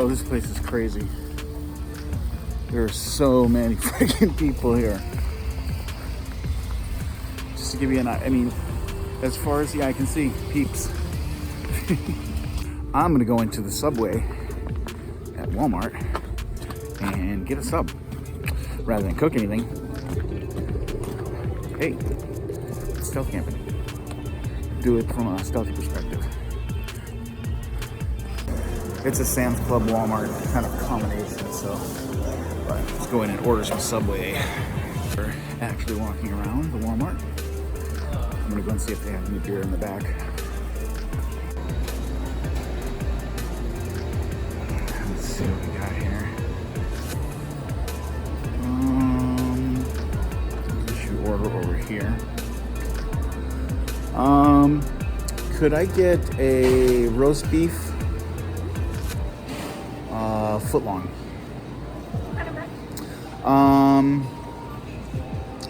Bro, this place is crazy. There are so many freaking people here. Just to give you an eye, I mean, as far as the eye can see, peeps. I'm gonna go into the Subway at Walmart and get a sub rather than cook anything. Hey, stealth camping. Do it from a stealthy perspective. It's a Sam's Club Walmart kind of combination, so let's go in and order some Subway. We're actually walking around the Walmart. I'm gonna go and see if they have any beer in the back. Let's see what we got here. We should order over here. Could I get a roast beef footlong?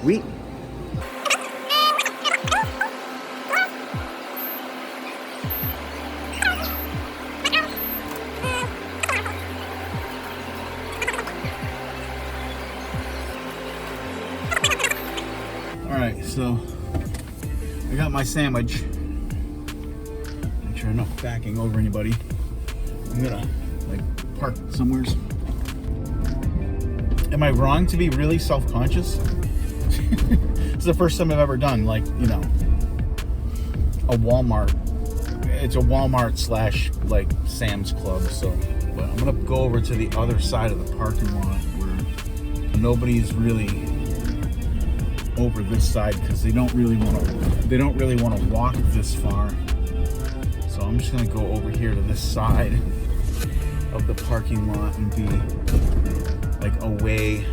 Wheat. All right, so I got my sandwich. Make sure I'm not backing over anybody. I'm gonna like park somewheres. Am I wrong to be really self-conscious? It's the first time I've ever done, like, you know, a Walmart. It's a Walmart slash like Sam's Club. So, but I'm gonna go over to the other side of the parking lot where nobody's really over this side because they don't really want to walk this far. So I'm just gonna go over here to this side of the parking lot and be like away.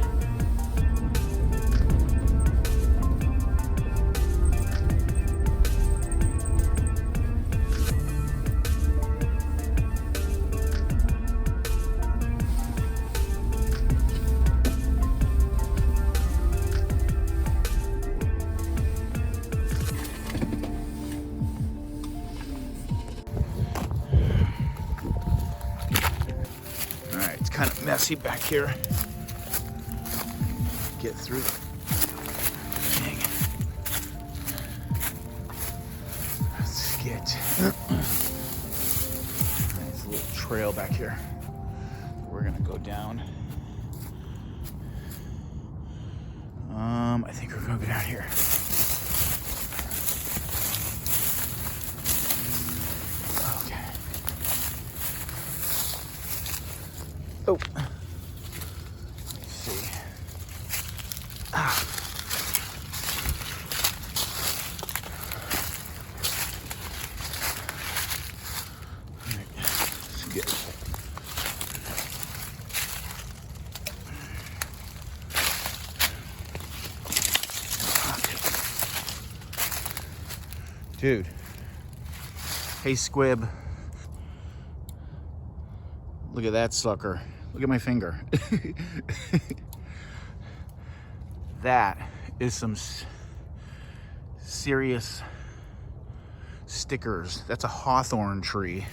Kind of messy back here. Get through the thing. Let's get nice little trail back here. We're gonna go down. I think we're gonna go down here. Oh, let's see. All right, let's get. Dude. Hey, Squib. Look at that sucker. Look at my finger. That is some serious stickers. That's a hawthorn tree.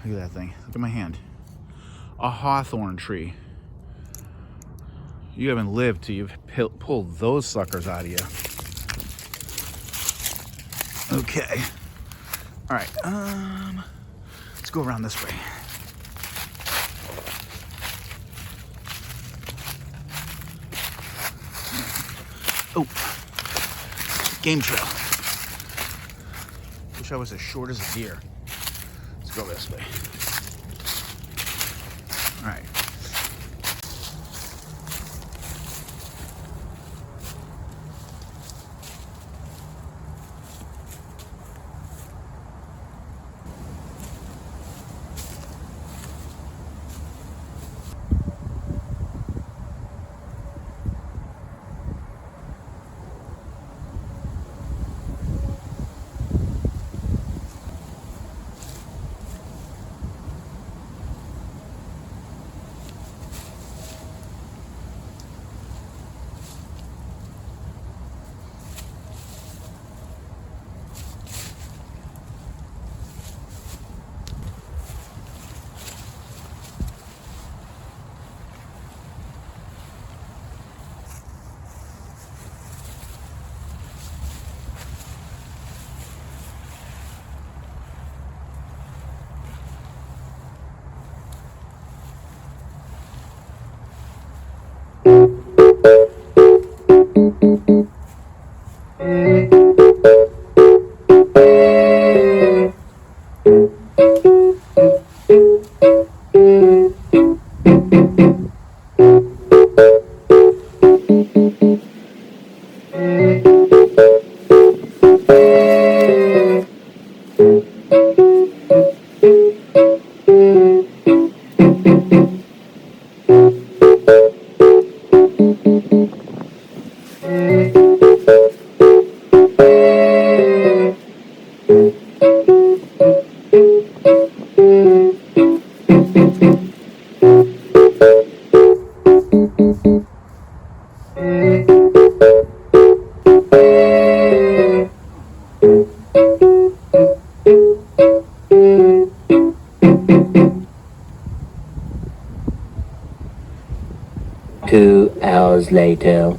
Look at that thing. Look at my hand. A hawthorn tree. You haven't lived till you've pulled those suckers out of you. Okay. All right. Let's go around this way. Oh, game trail. Wish I was as short as a deer. Let's go this way. All right. Two hours later.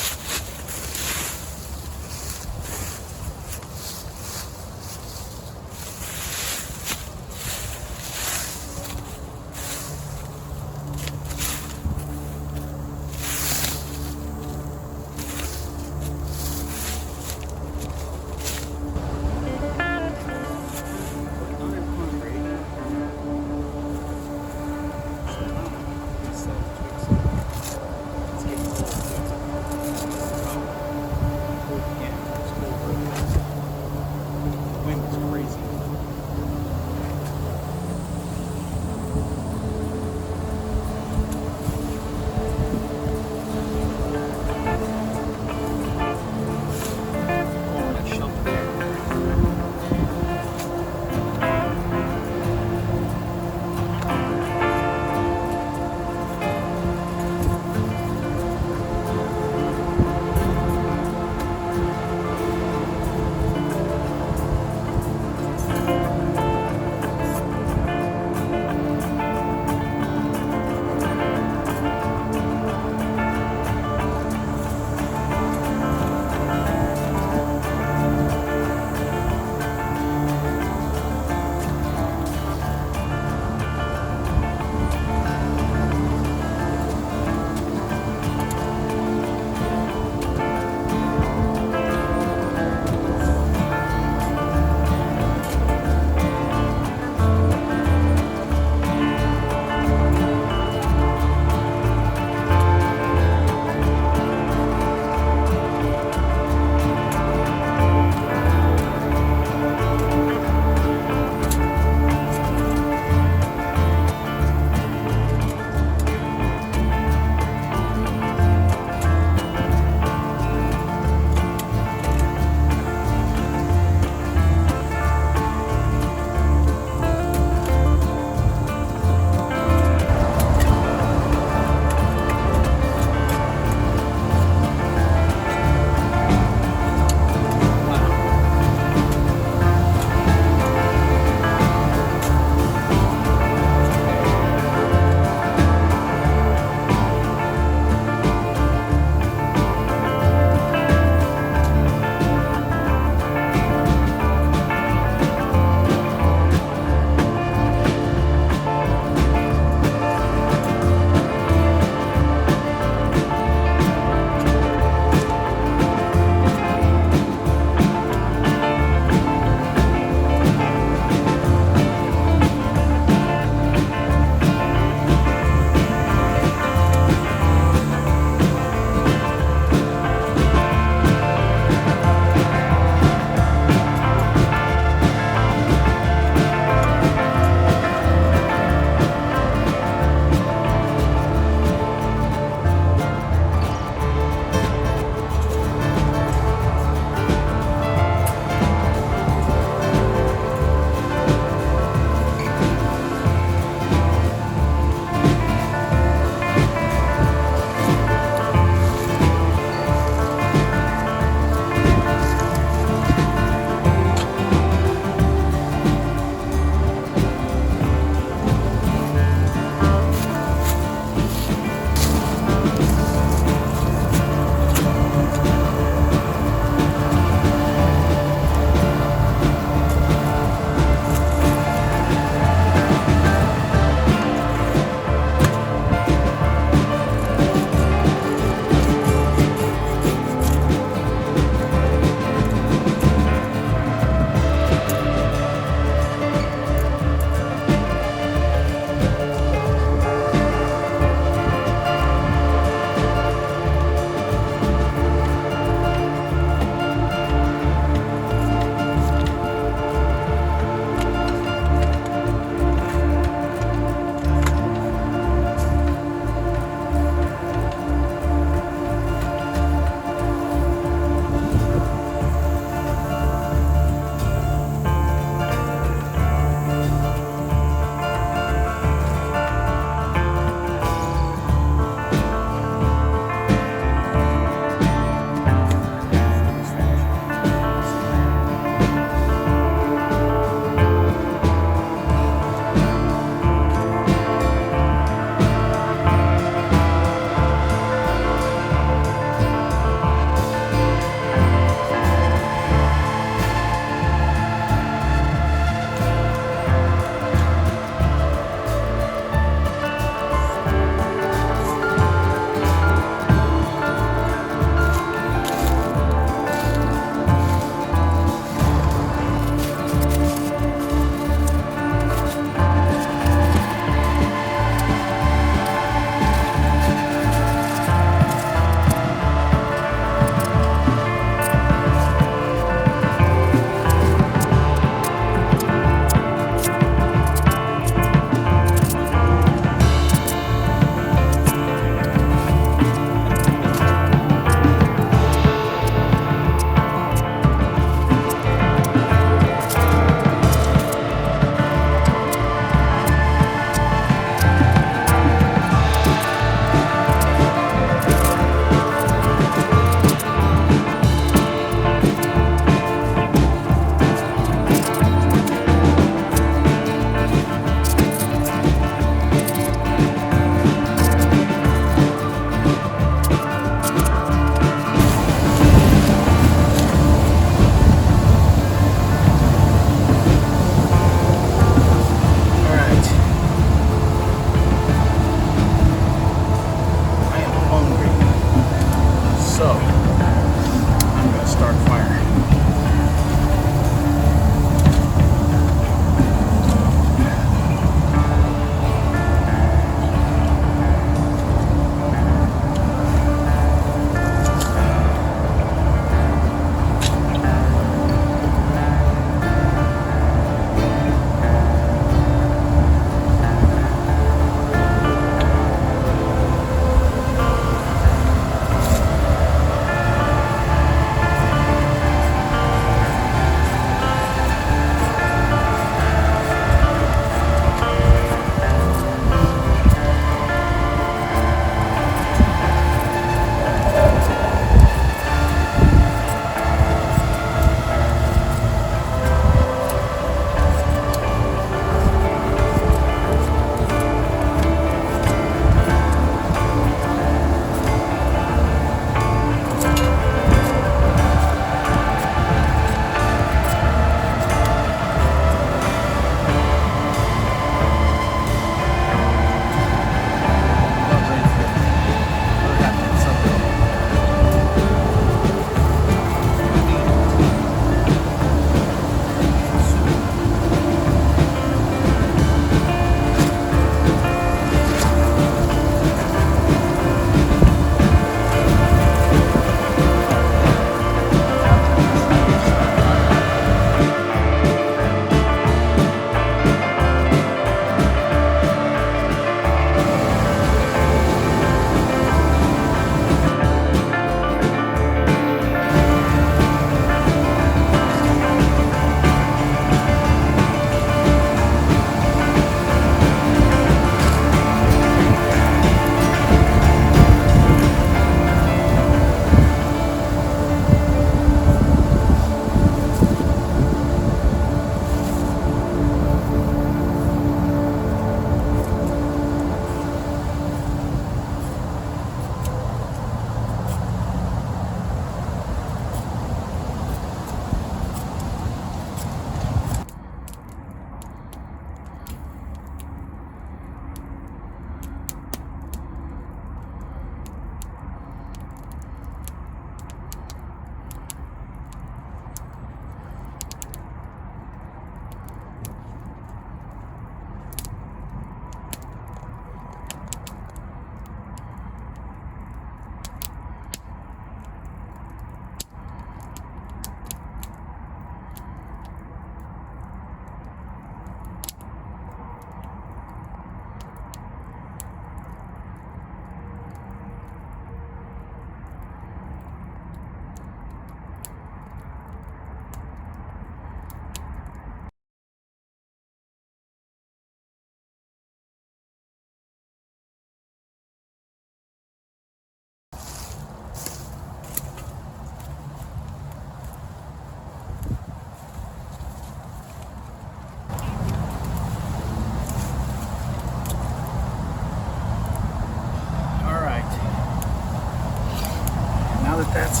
that's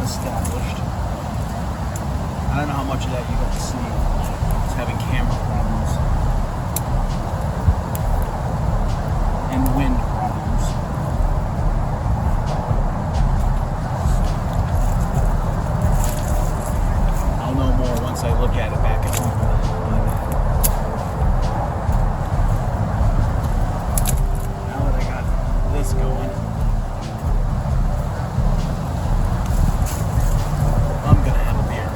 established. I don't know how much of that you got to see. It's having camera problems and wind problems. I'll know more once I look at it back at home. Now that I got this going, I'm gonna have a beer.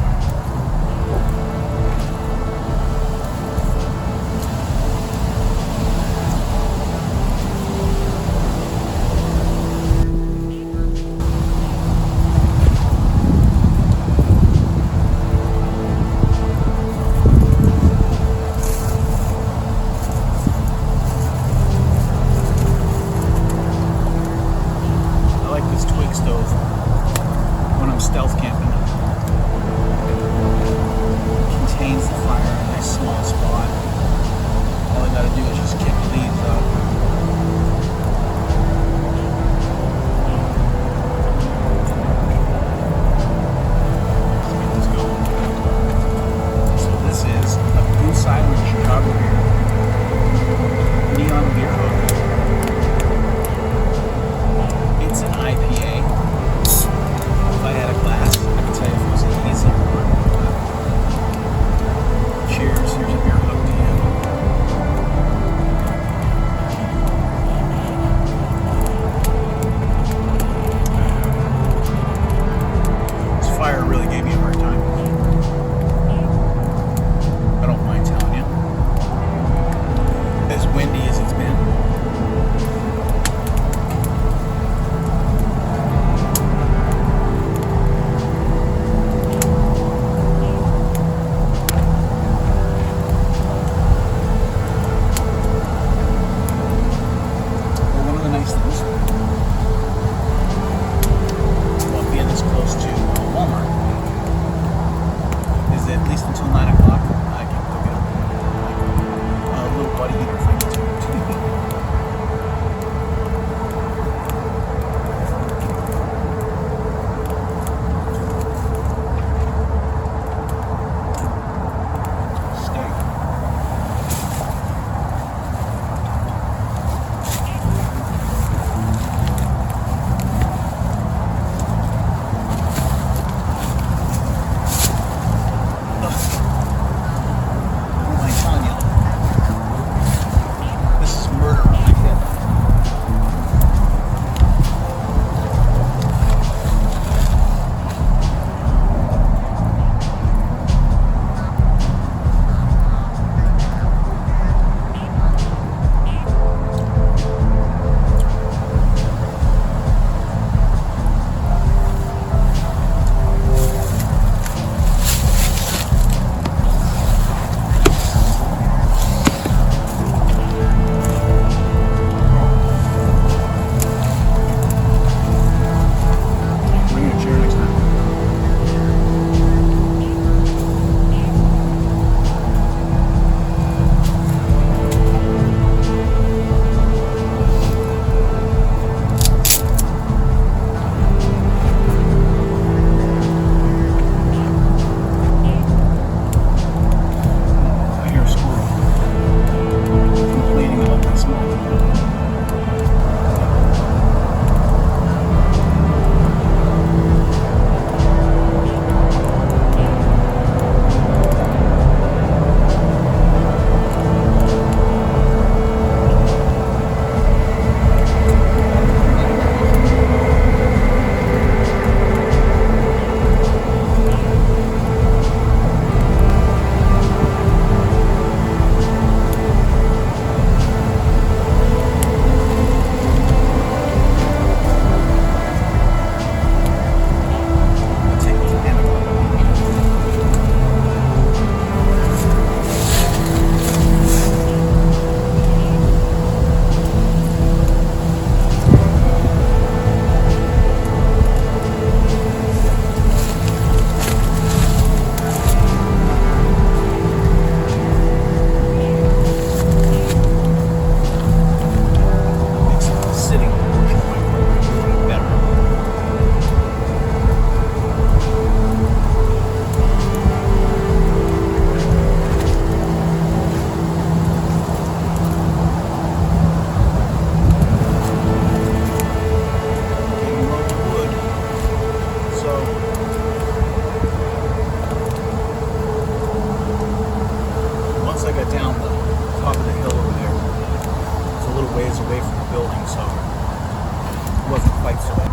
ways away from the building, so it wasn't quite so bad.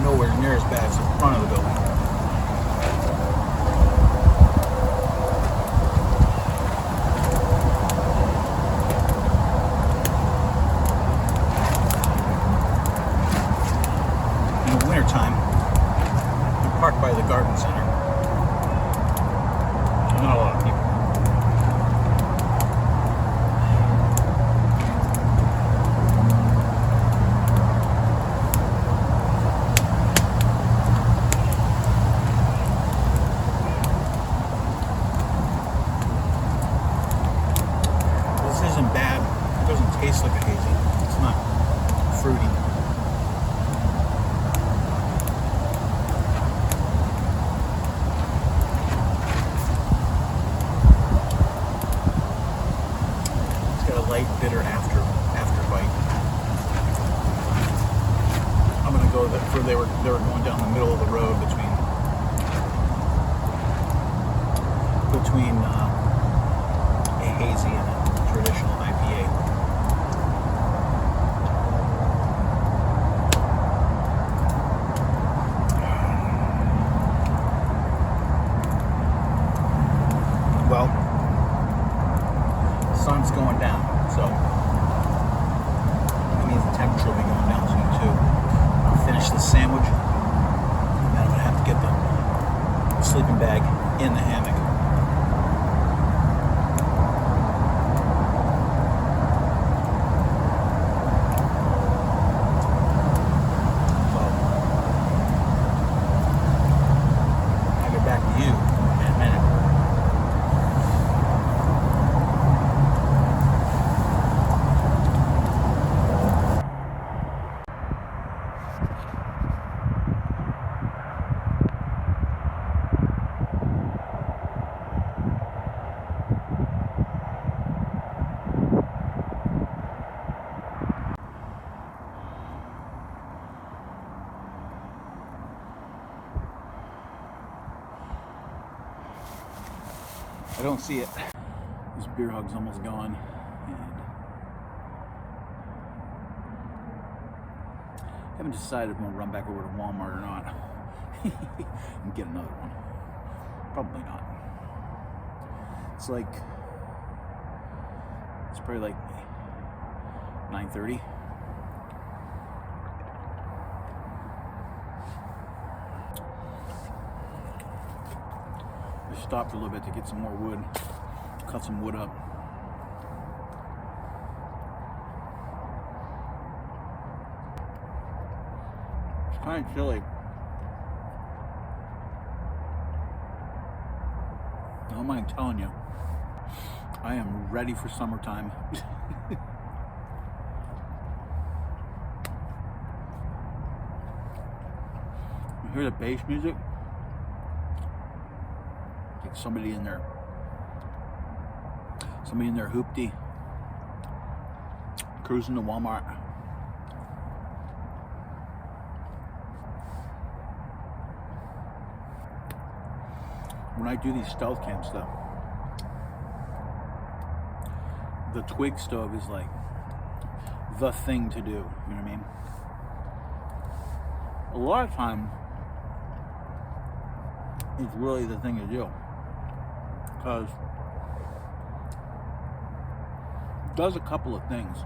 Nowhere near as bad as the front of the building. In the wintertime, we park by the garden center. Not a lot of people. Isn't bad. It doesn't taste like a hazy. It's not fruity. It's got a light bitter after bite. I'm gonna go that for they were going down the middle of the road between a hazy and a traditional IPA. Well, the sun's going down, so that means the temperature will be going down soon too. I'll finish this sandwich, and then I'm gonna have to get the sleeping bag in the hammock. I don't see it. This beer hug's almost gone, and I haven't decided if I'm gonna run back over to Walmart or not and get another one. Probably not. It's probably like 9:30. I stopped for a little bit to get some more wood, cut some wood up. It's kind of chilly. I don't mind telling you, I am ready for summertime. You hear the bass music? Like somebody in their hoopty cruising to Walmart. When I do these stealth camp stuff, the Twig stove is like the thing to do, you know what I mean? A lot of time it's really the thing to do, because it does a couple of things.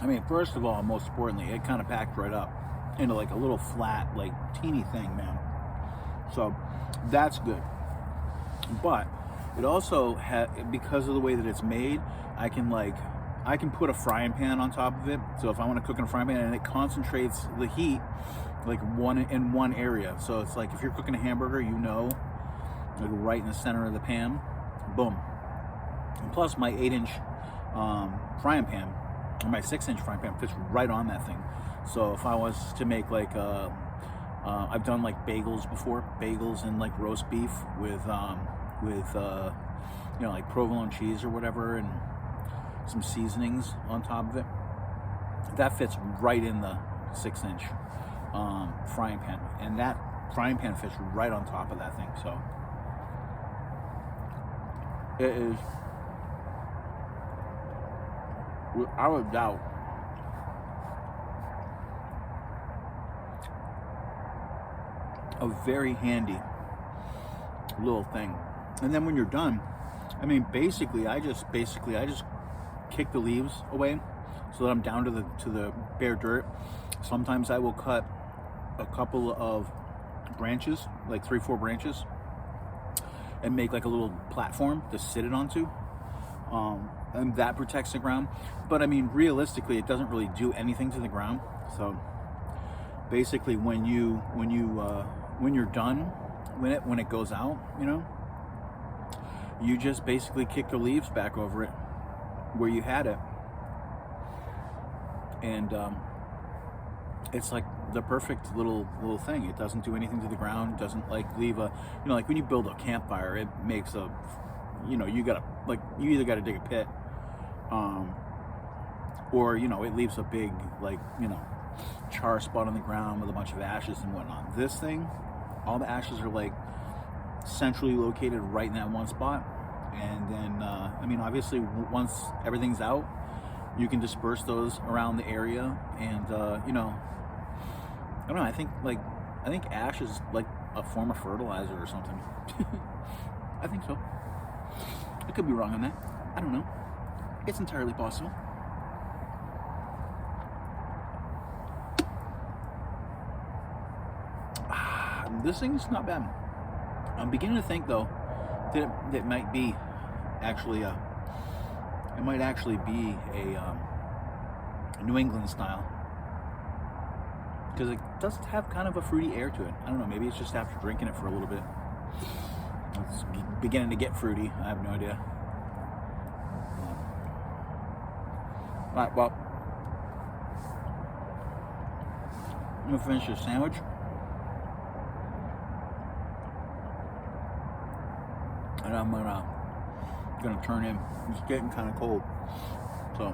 I mean, first of all, most importantly, it kind of packs right up into like a little flat, like teeny thing, man. So that's good. But it also because of the way that it's made, I can put a frying pan on top of it. So if I want to cook in a frying pan, and it concentrates the heat like in one area. So it's like if you're cooking a hamburger, you know, like right in the center of the pan, boom. And plus my 8-inch frying pan, or my 6-inch frying pan, fits right on that thing. So if I was to make like I've done like bagels before, bagels and like roast beef with you know, like provolone cheese or whatever, and some seasonings on top of it. That fits right in the 6-inch frying pan, and that frying pan fits right on top of that thing. So it is, without a doubt, a very handy little thing. And then when you're done, I mean, basically I just kick the leaves away so that I'm down to the bare dirt. Sometimes I will cut a couple of branches, like 3-4 branches, and make like a little platform to sit it onto, and that protects the ground. But I mean, realistically, it doesn't really do anything to the ground. So basically, when you're done, when it goes out, you know, you just basically kick the leaves back over it where you had it, and it's like the perfect little thing. It doesn't do anything to the ground. It doesn't like leave a, you know, like when you build a campfire, it makes a, you know, you either gotta dig a pit, or, you know, it leaves a big, like, you know, char spot on the ground with a bunch of ashes and whatnot. This thing, all the ashes are like centrally located right in that one spot. And then I mean, obviously once everything's out, you can disperse those around the area. And you know, I don't know, I think ash is like a form of fertilizer or something. I think so. I could be wrong on that. I don't know. It's entirely possible. This thing's not bad. I'm beginning to think though that it might be actually a New England style, because it does have kind of a fruity air to it. I don't know, maybe it's just after drinking it for a little bit. It's beginning to get fruity. I have no idea. Alright, well, I'm gonna finish this sandwich. And I'm gonna turn in. It's getting kind of cold, so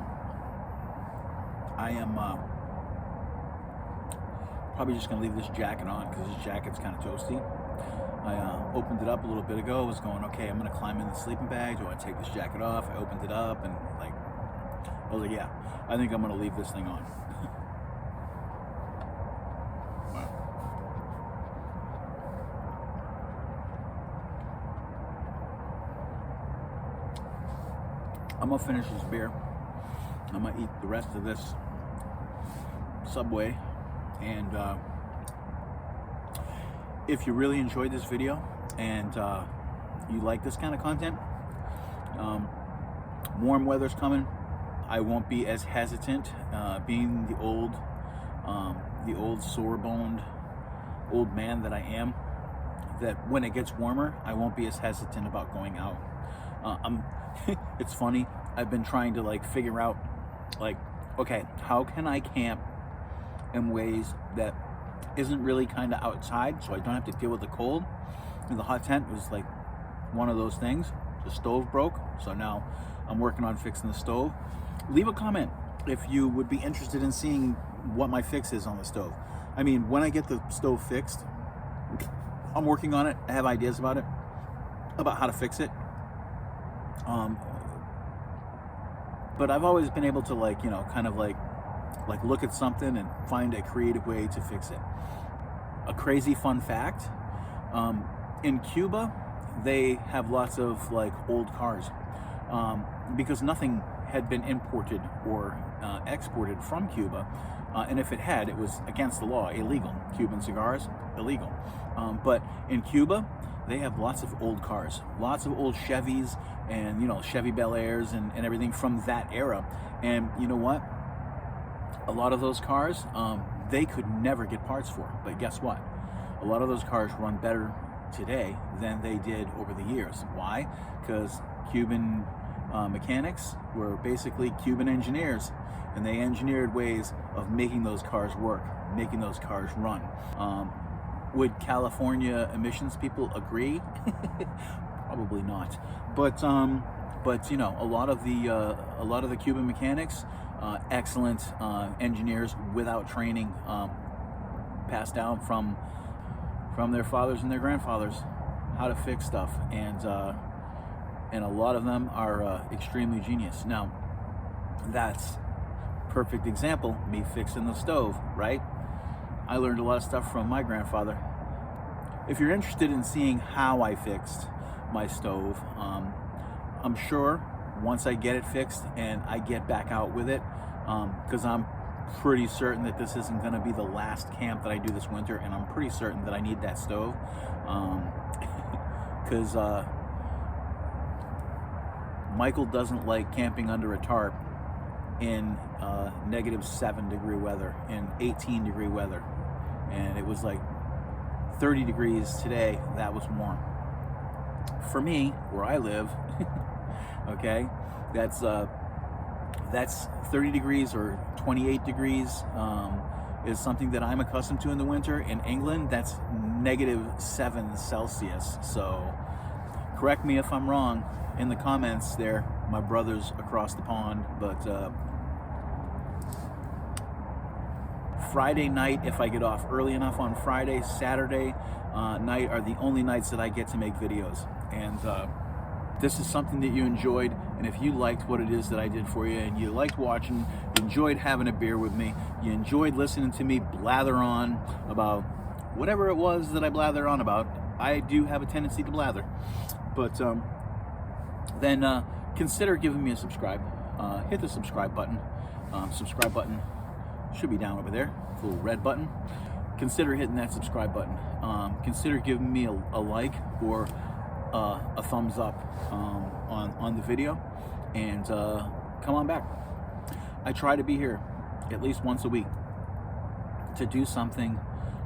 I am probably just gonna leave this jacket on because this jacket's kind of toasty. I opened it up a little bit ago. I was going, okay, I'm gonna climb in the sleeping bag. Do I take this jacket off? I opened it up and like, I was like, yeah, I think I'm gonna leave this thing on. I'm gonna finish this beer. I'm gonna eat the rest of this Subway, and if you really enjoyed this video and you like this kind of content, warm weather's coming. I won't be as hesitant, being the old sore-boned old man that I am, that when it gets warmer, I won't be as hesitant about going out. It's funny, I've been trying to like figure out, like, okay, how can I camp in ways that isn't really kind of outside, so I don't have to deal with the cold. And the hot tent was like one of those things. The stove broke, so now I'm working on fixing the stove. Leave a comment if you would be interested in seeing what my fix is on the stove. I mean, when I get the stove fixed, I'm working on it. I have ideas about it, about how to fix it. But I've always been able to, like, you know, kind of like look at something and find a creative way to fix it. A crazy fun fact, in Cuba, they have lots of like old cars, because nothing had been imported or exported from Cuba, and if it had, it was against the law, illegal. Cuban cigars, illegal. But in Cuba, they have lots of old cars, lots of old Chevys, and, you know, Chevy Bel Airs and everything from that era. And you know what? A lot of those cars, they could never get parts for. But guess what? A lot of those cars run better today than they did over the years. Why? Because Cuban mechanics were basically Cuban engineers, and they engineered ways of making those cars work, making those cars run. Would California emissions people agree? Probably not. But you know, a lot of the Cuban mechanics, excellent engineers without training, passed down from their fathers and their grandfathers, how to fix stuff, and a lot of them are extremely genius. Now, that's perfect example, me fixing the stove, right? I learned a lot of stuff from my grandfather. If you're interested in seeing how I fixed my stove, I'm sure once I get it fixed and I get back out with it, because I'm pretty certain that this isn't going to be the last camp that I do this winter, and I'm pretty certain that I need that stove, because Michael doesn't like camping under a tarp in -7-degree weather, in 18-degree weather, and it was like 30 degrees today. That was warm for me where I live. Okay, that's 30 degrees or 28 degrees is something that I'm accustomed to in the winter. In England, that's -7 Celsius. So correct me if I'm wrong in the comments there, my brothers across the pond. But Friday night, if I get off early enough on Friday, Saturday night are the only nights that I get to make videos. And this is something that you enjoyed, and if you liked what it is that I did for you, and you liked watching, you enjoyed having a beer with me, you enjoyed listening to me blather on about whatever it was that I blather on about. I do have a tendency to blather, but then consider giving me a subscribe. Hit the subscribe button. Subscribe button should be down over there, the little red button. Consider hitting that subscribe button. Consider giving me a like or a thumbs up on the video, and come on back. I try to be here at least once a week to do something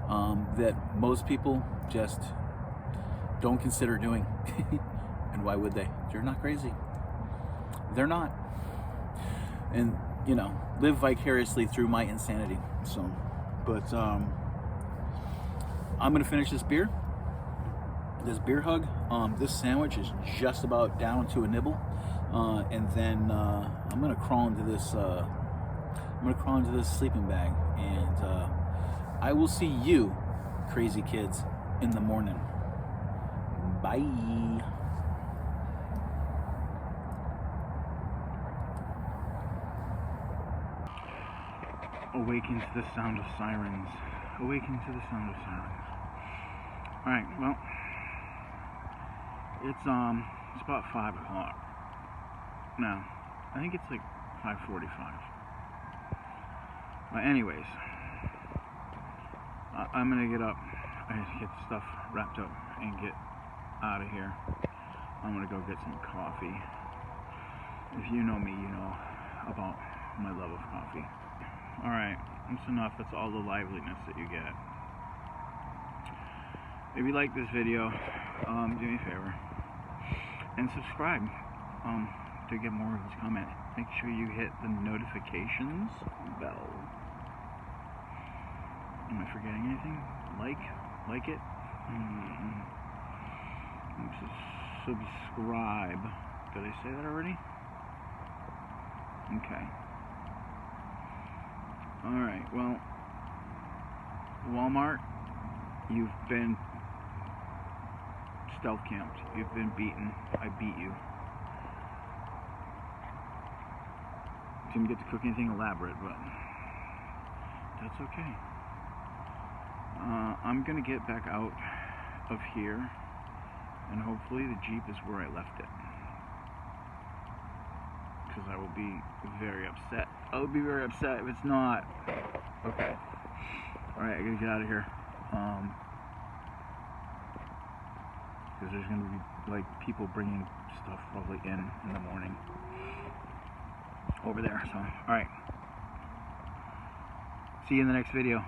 that most people just don't consider doing. And why would they? They're not crazy. They're not. And you know, live vicariously through my insanity. So, but I'm gonna finish this beer hug. This sandwich is just about down to a nibble, and then I'm gonna crawl into this sleeping bag, and I will see you crazy kids in the morning. Bye. Awaken to the sound of sirens. Awaken to the sound of sirens. Alright, well, it's about 5 o'clock. No, I think it's like 5:45. But anyways, I'm gonna get up and get stuff wrapped up and get out of here. I'm gonna go get some coffee. If you know me, you know about my love of coffee. Alright, that's enough. That's all the liveliness that you get. If you like this video, do me a favor and subscribe to get more of this comment. Make sure you hit the notifications bell. Am I forgetting anything? Like it. Subscribe. Did I say that already? Okay. Alright, well, Walmart, you've been stealth camped. You've been beaten. I beat you. Didn't get to cook anything elaborate, but that's okay. I'm gonna get back out of here, and hopefully the Jeep is where I left it, because I will be very upset. I will be very upset if it's not. Okay. Alright, I gotta get out of here. Because there's gonna be like people bringing stuff probably in the morning over there. So, alright. See you in the next video.